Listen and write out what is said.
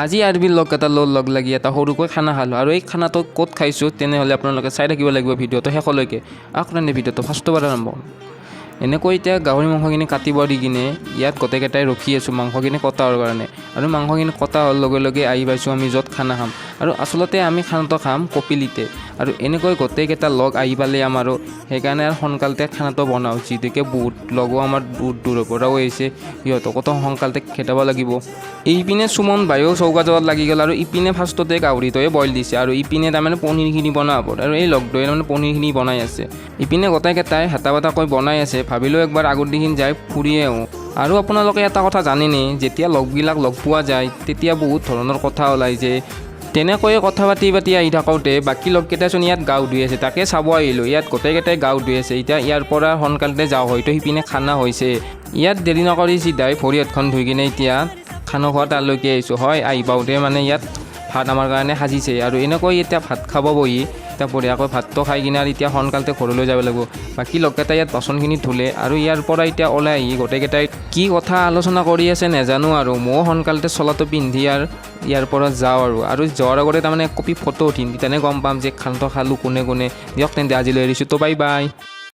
আজি আৰবিৰ লগ এটা লগ লাগি এটা সৰুকৈ খানা খালোঁ আৰু এই খানাটো ক'ত খাইছোঁ তেনেহ'লে আপোনালোকে চাই থাকিব লাগিব ভিডিঅ'টো শেষলৈকে। আপোনাৰ ভিডিঅ'টো ফাৰ্ষ্টৰ পৰা আৰম্ভ। এনেকৈ এতিয়া গাহৰি মাংসখিনি কাটিব দি কিনে ইয়াত গোটেইকেইটাই ৰখি আছোঁ মাংসখিনি কটাৰ কাৰণে। আৰু মাংসখিনি কটা হোৱাৰ লগে লগে আহি পাইছোঁ আমি য'ত খানা খাম। আৰু আচলতে আমি খানাটো খাম কপিলিতে। আৰু এনেকৈ গোটেইকেইটা লগ আহি পালে আমাৰো সেইকাৰণে আৰু সোনকালতে খানাটো বনাওঁ। যিহেতুকে বহুত লগো আমাৰ বহুত দূৰৰ পৰাও আহিছে, সিহঁতকো সোনকালতে খেদাব লাগিব। এইপিনে সুমন বাইও চৌকা জ্বলত লাগি গ'ল আৰু ইপিনে ফাৰ্ষ্টতে গাহৰিটোৱে বইল দিছে আৰু ইপিনে তাৰমানে পনীৰখিনি বনাব আৰু এই লগটোৱে তাৰমানে পনীৰখিনি বনাই আছে। ইপিনে গোটেইকেইটাই হেতা বেতাকৈ বনাই আছে। ভাবিলোঁ একবাৰ আগৰ দিন যাই ফুৰিয়ে আহোঁ। আৰু আপোনালোকে এটা কথা জানেনে, যেতিয়া লগবিলাক লগ পোৱা যায় তেতিয়া বহুত ধৰণৰ কথা ওলাই যে তেনেকৈয়ে কথা পাতি আহি থাকোঁতে বাকী লগকেইটাচোন ইয়াত গাও ধুই আছে, তাকে চাব আহিলোঁ। ইয়াত গোটেইকেইটাই গাও ধুই আছে। এতিয়া ইয়াৰ পৰা সোনকালতে যাওঁ, হয়তো সিপিনে খানা হৈছে। ইয়াত দেৰি নকৰি চিধাই ভৰি হাতখন ধুই কিনে এতিয়া খানা খোৱা তালৈকে আহিছোঁ। হয়, আহি পাওঁতে মানে ইয়াত ভাত আমাৰ কাৰণে সাজিছে আৰু এনেকৈ এতিয়া ভাত খাব বহি এতিয়া বঢ়িয়াকৈ ভাতটো খাই কিনে আৰু এতিয়া সোনকালতে ঘৰলৈ যাব লাগিব। বাকী লগকেইটাই ইয়াত বাচনখিনি ধুলে আৰু ইয়াৰ পৰা এতিয়া ওলাই আহি গোটেইকেইটাই কি কথা আলোচনা কৰি আছে নাজানো আৰু ময়ো সোনকালতে চোলাটো পিন্ধি আৰু ইয়াৰ পৰা যাওঁ আৰু যোৱাৰ আগতে তাৰমানে কপি ফটো উঠিম, তেতিয়ানে গম পাম যে খানাটো খালোঁ কোনে কোনে। দিয়ক তেন্তে আজিলৈ এৰিছোঁ, তো বাই বাই।